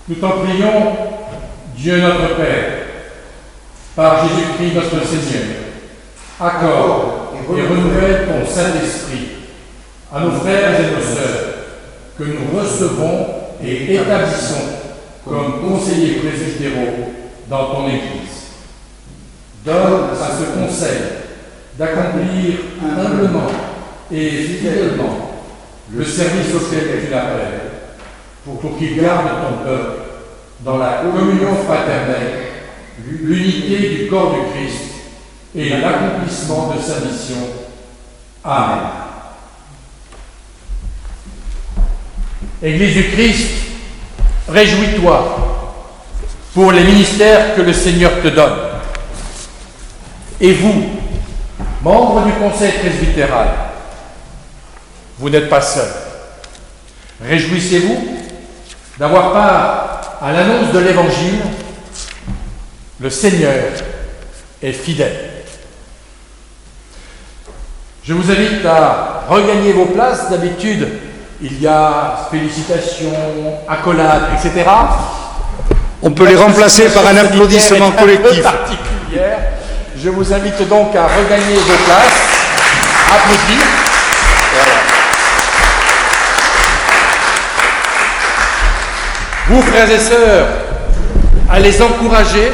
Nous t'en prions, Dieu notre Père, par Jésus-Christ notre Seigneur, accorde et renouvelle ton Saint-Esprit à nos frères et nos sœurs que nous recevons et établissons comme conseillers presbytéraux dans ton Église. Donne à ce conseil d'accomplir humblement et fidèlement le service auquel tu l'appelles, pour qu'il garde ton peuple dans la communion fraternelle, l'unité du corps du Christ et l'accomplissement de sa mission. Amen. Église du Christ, réjouis-toi pour les ministères que le Seigneur te donne. Et vous, membres du Conseil presbytéral, vous n'êtes pas seuls. Réjouissez-vous d'avoir part à l'annonce de l'Évangile. Le Seigneur est fidèle. Je vous invite à regagner vos places. D'habitude, il y a félicitations, accolades, etc. On peut les remplacer par un applaudissement collectif. Particulière. Je vous invite donc à regagner vos places. Applaudir. Voilà. Vous, frères et sœurs, à les encourager.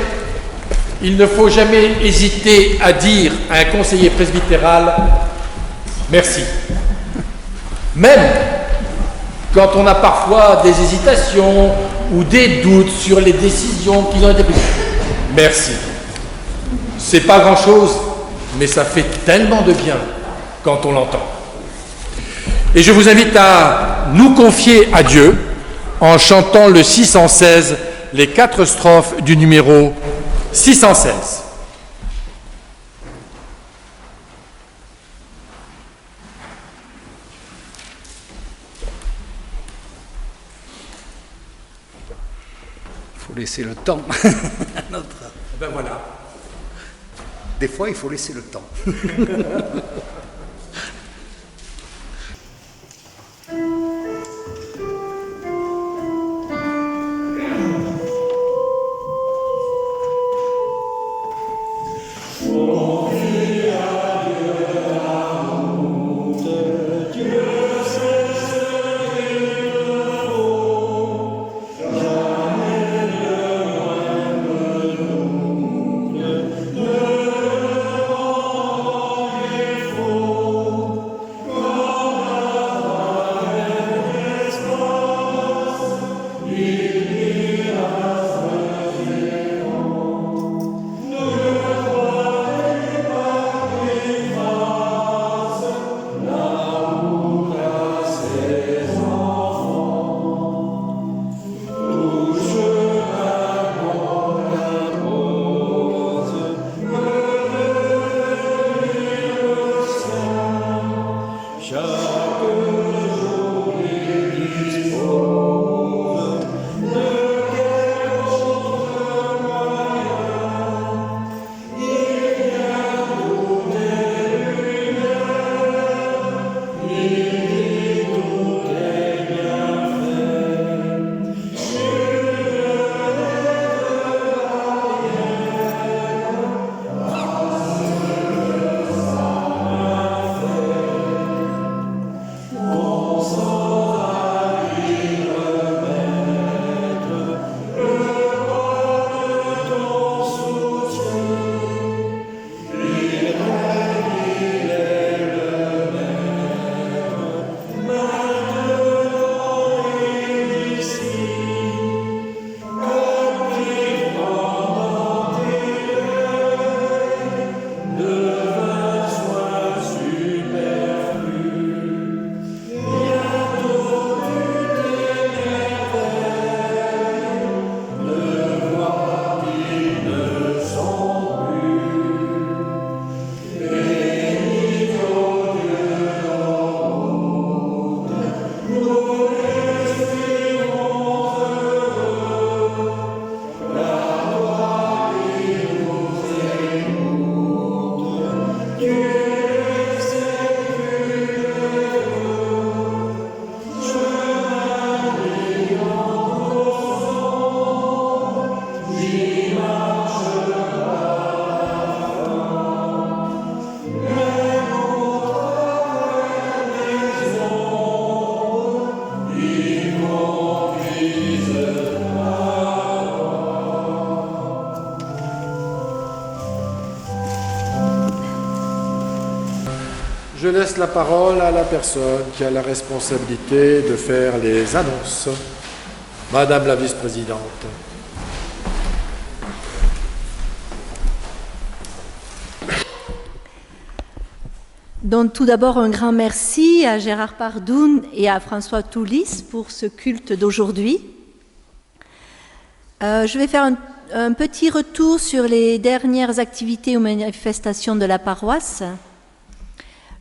Il ne faut jamais hésiter à dire à un conseiller presbytéral « merci ». Même quand on a parfois des hésitations ou des doutes sur les décisions qui ont été prises. Merci. C'est pas grand-chose, mais ça fait tellement de bien quand on l'entend. Et je vous invite à nous confier à Dieu en chantant le 616, les 4 strophes du numéro 616. Il faut laisser le temps. Ben voilà. Des fois, il faut laisser le temps. Oh Je laisse la parole à la personne qui a la responsabilité de faire les annonces. Madame la vice-présidente. Donc tout d'abord un grand merci à Gérard Pardoun et à François Toulis pour ce culte d'aujourd'hui. Je vais faire un petit retour sur les dernières activités ou manifestations de la paroisse.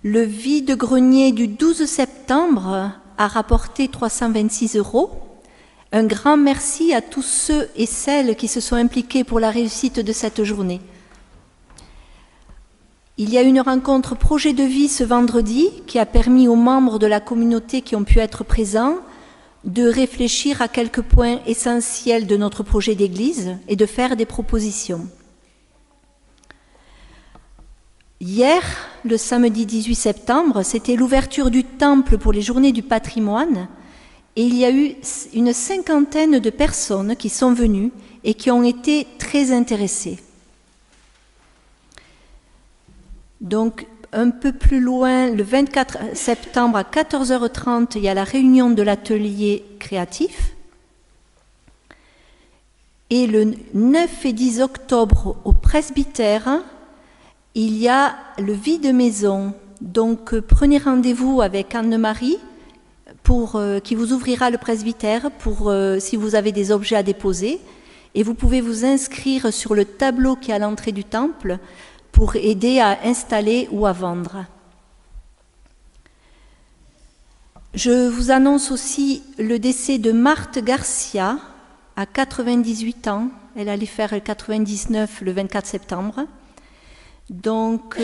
Le vide-grenier du 12 septembre a rapporté 326 €. Un grand merci à tous ceux et celles qui se sont impliqués pour la réussite de cette journée. Il y a eu une rencontre projet de vie ce vendredi qui a permis aux membres de la communauté qui ont pu être présents de réfléchir à quelques points essentiels de notre projet d'église et de faire des propositions. Hier, le samedi 18 septembre, c'était l'ouverture du temple pour les journées du patrimoine et il y a eu une 50aine de personnes qui sont venues et qui ont été très intéressées. Donc, un peu plus loin, le 24 septembre à 14h30, il y a la réunion de l'atelier créatif. Et le 9 et 10 octobre, au presbytère, il y a le vide-maison. Donc, prenez rendez-vous avec Anne-Marie qui vous ouvrira le presbytère pour si vous avez des objets à déposer. Et vous pouvez vous inscrire sur le tableau qui est à l'entrée du temple pour aider à installer ou à vendre. Je vous annonce aussi le décès de Marthe Garcia, à 98 ans. Elle allait faire le 99 le 24 septembre. Donc,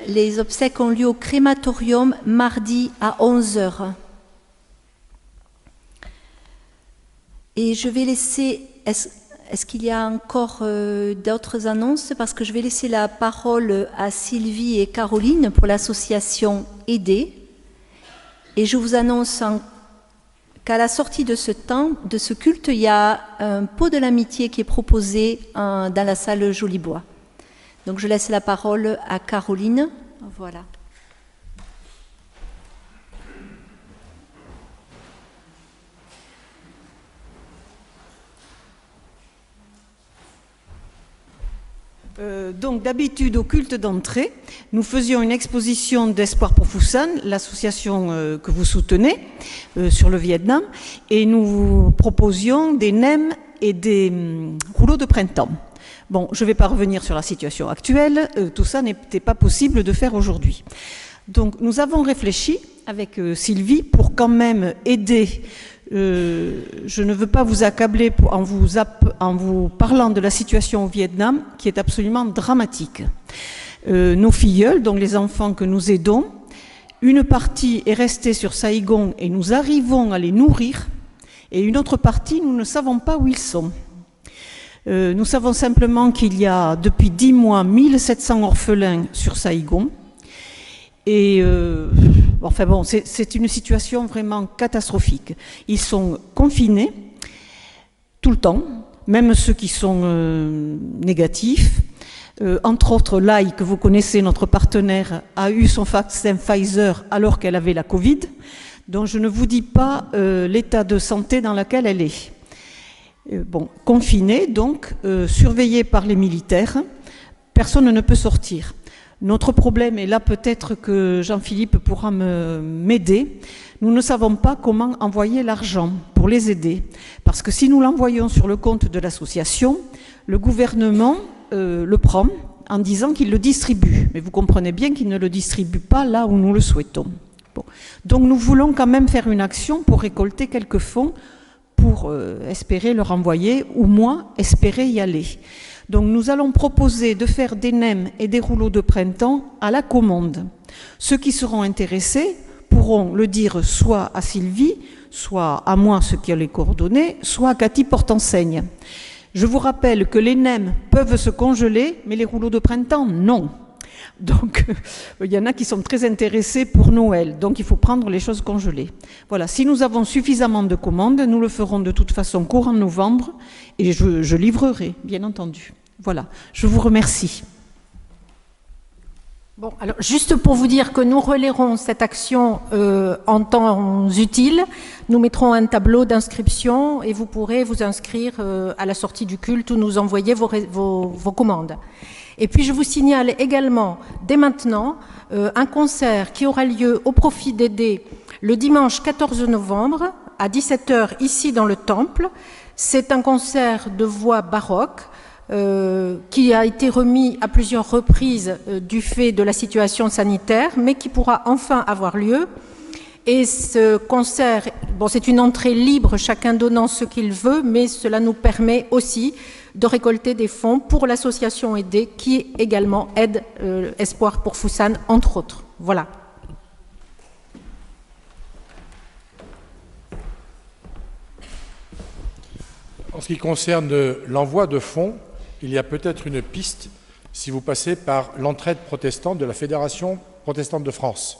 les obsèques ont lieu au crématorium mardi à 11h. Et je vais laisser... Est-ce qu'il y a encore d'autres annonces? Parce que je vais laisser la parole à Sylvie et Caroline pour l'association Aider. Et je vous annonce qu'à la sortie de ce culte, il y a un pot de l'amitié qui est proposé dans la salle Jolibois. Donc je laisse la parole à Caroline. Voilà. Donc d'habitude au culte d'entrée, nous faisions une exposition d'Espoir pour Fusan, l'association que vous soutenez sur le Vietnam, et nous proposions des nems et des rouleaux de printemps. Bon, je ne vais pas revenir sur la situation actuelle, tout ça n'était pas possible de faire aujourd'hui. Donc nous avons réfléchi avec Sylvie pour quand même aider. Je ne veux pas vous accabler en vous parlant de la situation au Vietnam qui est absolument dramatique. Nos filleuls, donc les enfants que nous aidons, une partie est restée sur Saïgon et nous arrivons à les nourrir, et une autre partie, nous ne savons pas où ils sont. Nous savons simplement qu'il y a depuis 10 mois 1700 orphelins sur Saïgon. Et enfin bon, c'est une situation vraiment catastrophique. Ils sont confinés tout le temps, même ceux qui sont négatifs. Entre autres, Lai, que vous connaissez, notre partenaire, a eu son vaccin Pfizer alors qu'elle avait la Covid. Donc je ne vous dis pas l'état de santé dans lequel elle est. Bon, confinée, donc, surveillée par les militaires, personne ne peut sortir. Notre problème, et là peut-être que Jean-Philippe pourra m'aider, nous ne savons pas comment envoyer l'argent pour les aider. Parce que si nous l'envoyons sur le compte de l'association, le gouvernement le prend en disant qu'il le distribue. Mais vous comprenez bien qu'il ne le distribue pas là où nous le souhaitons. Bon. Donc nous voulons quand même faire une action pour récolter quelques fonds pour espérer le renvoyer, ou moins espérer y aller. Donc nous allons proposer de faire des nems et des rouleaux de printemps à la commande. Ceux qui seront intéressés pourront le dire soit à Sylvie, soit à moi, ceux qui ont les coordonnées, soit à Cathy Portenseigne. Je vous rappelle que les nems peuvent se congeler, mais les rouleaux de printemps, non. Donc, il y en a qui sont très intéressés pour Noël. Donc, il faut prendre les choses congelées. Voilà, si nous avons suffisamment de commandes, nous le ferons de toute façon courant novembre et je livrerai, bien entendu. Voilà, je vous remercie. Bon, alors juste pour vous dire que nous relayerons cette action en temps utile, nous mettrons un tableau d'inscription et vous pourrez vous inscrire à la sortie du culte ou nous envoyer vos commandes. Et puis je vous signale également dès maintenant un concert qui aura lieu au profit d'aider le dimanche 14 novembre à 17h ici dans le temple. C'est un concert de voix baroque qui a été remis à plusieurs reprises du fait de la situation sanitaire, mais qui pourra enfin avoir lieu. Et ce concert, bon, c'est une entrée libre, chacun donnant ce qu'il veut, mais cela nous permet aussi de récolter des fonds pour l'association aidée, qui également aide Espoir pour Fusan, entre autres. Voilà. En ce qui concerne l'envoi de fonds, il y a peut-être une piste si vous passez par l'entraide protestante de la Fédération protestante de France,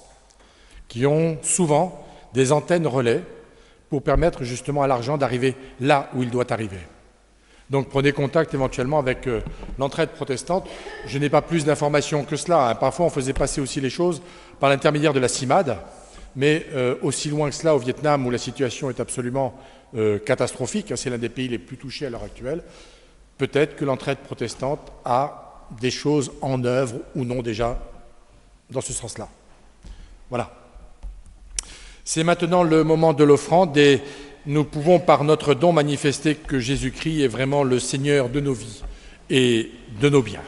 qui ont souvent des antennes relais pour permettre justement à l'argent d'arriver là où il doit arriver. Donc prenez contact éventuellement avec l'entraide protestante. Je n'ai pas plus d'informations que cela. Parfois on faisait passer aussi les choses par l'intermédiaire de la CIMAD, mais aussi loin que cela au Vietnam où la situation est absolument catastrophique, c'est l'un des pays les plus touchés à l'heure actuelle, peut-être que l'entraide protestante a des choses en œuvre ou non déjà dans ce sens-là. Voilà. C'est maintenant le moment de l'offrande et nous pouvons par notre don manifester que Jésus-Christ est vraiment le Seigneur de nos vies et de nos biens.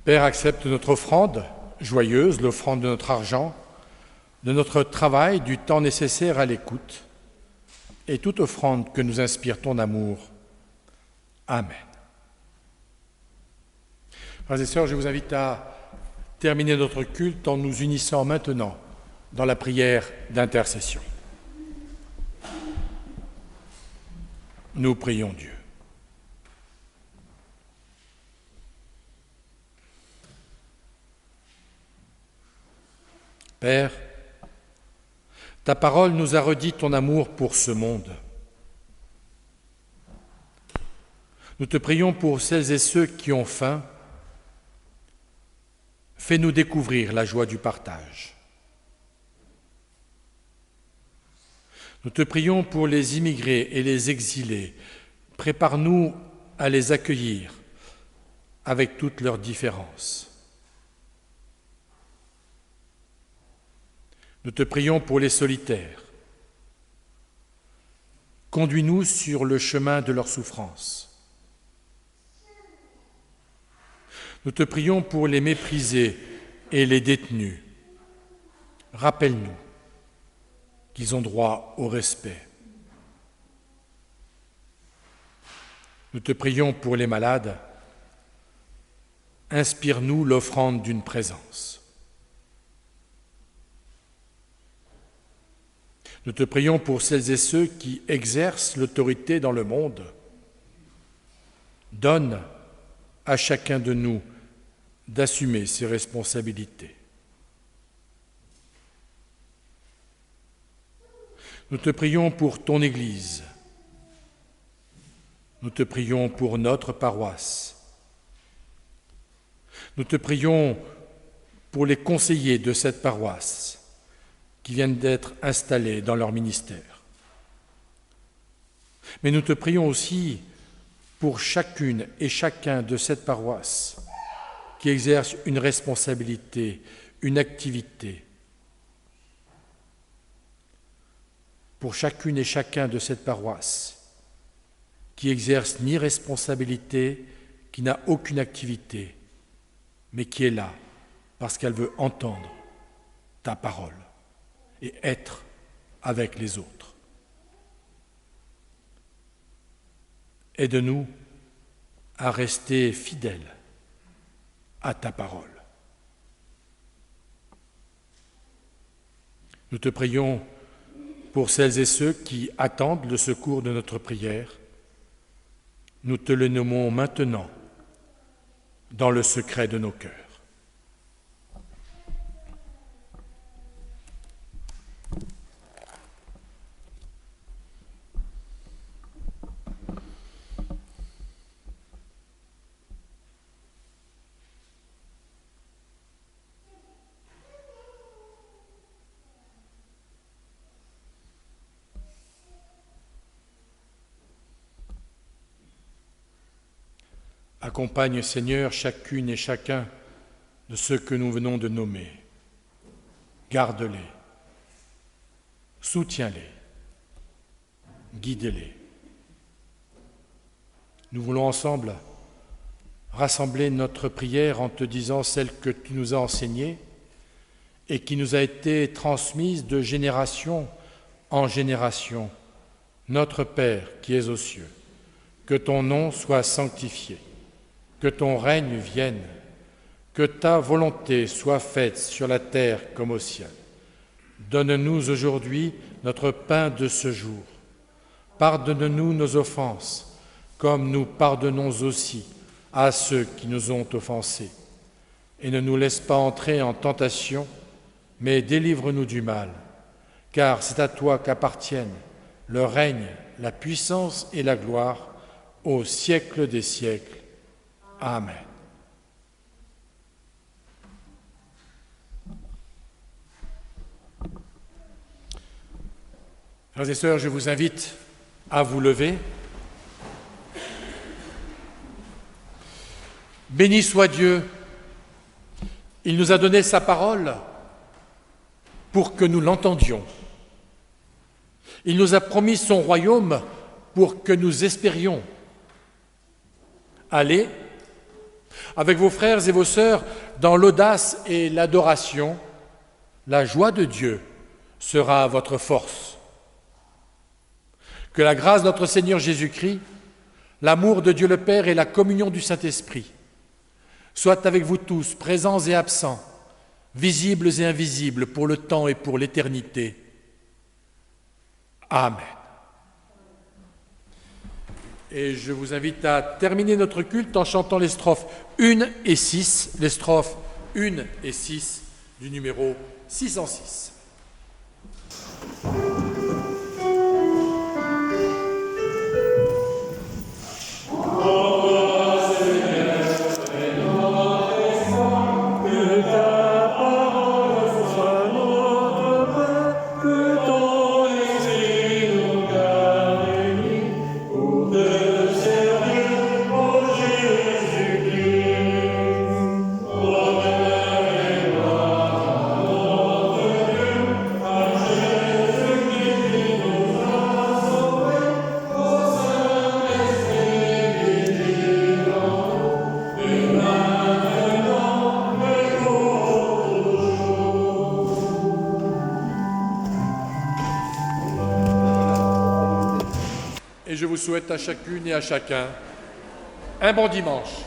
Père, accepte notre offrande joyeuse, l'offrande de notre argent, de notre travail, du temps nécessaire à l'écoute, et toute offrande que nous inspire ton amour. Amen. Frères et sœurs, je vous invite à terminer notre culte en nous unissant maintenant dans la prière d'intercession. Nous prions Dieu. Père, ta parole nous a redit ton amour pour ce monde. Nous te prions pour celles et ceux qui ont faim. Fais-nous découvrir la joie du partage. Nous te prions pour les immigrés et les exilés. Prépare-nous à les accueillir avec toutes leurs différences. Nous te prions pour les solitaires. Conduis-nous sur le chemin de leur souffrance. Nous te prions pour les méprisés et les détenus. Rappelle-nous qu'ils ont droit au respect. Nous te prions pour les malades. Inspire-nous l'offrande d'une présence. Nous te prions pour celles et ceux qui exercent l'autorité dans le monde. Donne à chacun de nous d'assumer ses responsabilités. Nous te prions pour ton Église. Nous te prions pour notre paroisse. Nous te prions pour les conseillers de cette paroisse qui viennent d'être installés dans leur ministère. Mais nous te prions aussi pour chacune et chacun de cette paroisse qui exerce une responsabilité, une activité. Pour chacune et chacun de cette paroisse qui exerce ni responsabilité, qui n'a aucune activité, mais qui est là parce qu'elle veut entendre ta parole et être avec les autres. Aide-nous à rester fidèles à ta parole. Nous te prions pour celles et ceux qui attendent le secours de notre prière. Nous te le nommons maintenant dans le secret de nos cœurs. Accompagne, Seigneur, chacune et chacun de ceux que nous venons de nommer. Garde-les, soutiens-les, guide-les. Nous voulons ensemble rassembler notre prière en te disant celle que tu nous as enseignée et qui nous a été transmise de génération en génération. Notre Père qui es aux cieux, que ton nom soit sanctifié. Que ton règne vienne, que ta volonté soit faite sur la terre comme au ciel. Donne-nous aujourd'hui notre pain de ce jour. Pardonne-nous nos offenses, comme nous pardonnons aussi à ceux qui nous ont offensés. Et ne nous laisse pas entrer en tentation, mais délivre-nous du mal, car c'est à toi qu'appartiennent le règne, la puissance et la gloire au siècle des siècles. Amen. Frères et sœurs, je vous invite à vous lever. Béni soit Dieu, il nous a donné sa parole pour que nous l'entendions. Il nous a promis son royaume pour que nous espérions. Allez, avec vos frères et vos sœurs, dans l'audace et l'adoration, la joie de Dieu sera votre force. Que la grâce de notre Seigneur Jésus-Christ, l'amour de Dieu le Père et la communion du Saint-Esprit soient avec vous tous, présents et absents, visibles et invisibles, pour le temps et pour l'éternité. Amen. Et je vous invite à terminer notre culte en chantant les strophes 1 et 6, les strophes 1 et 6 du numéro 606. Et je vous souhaite à chacune et à chacun un bon dimanche.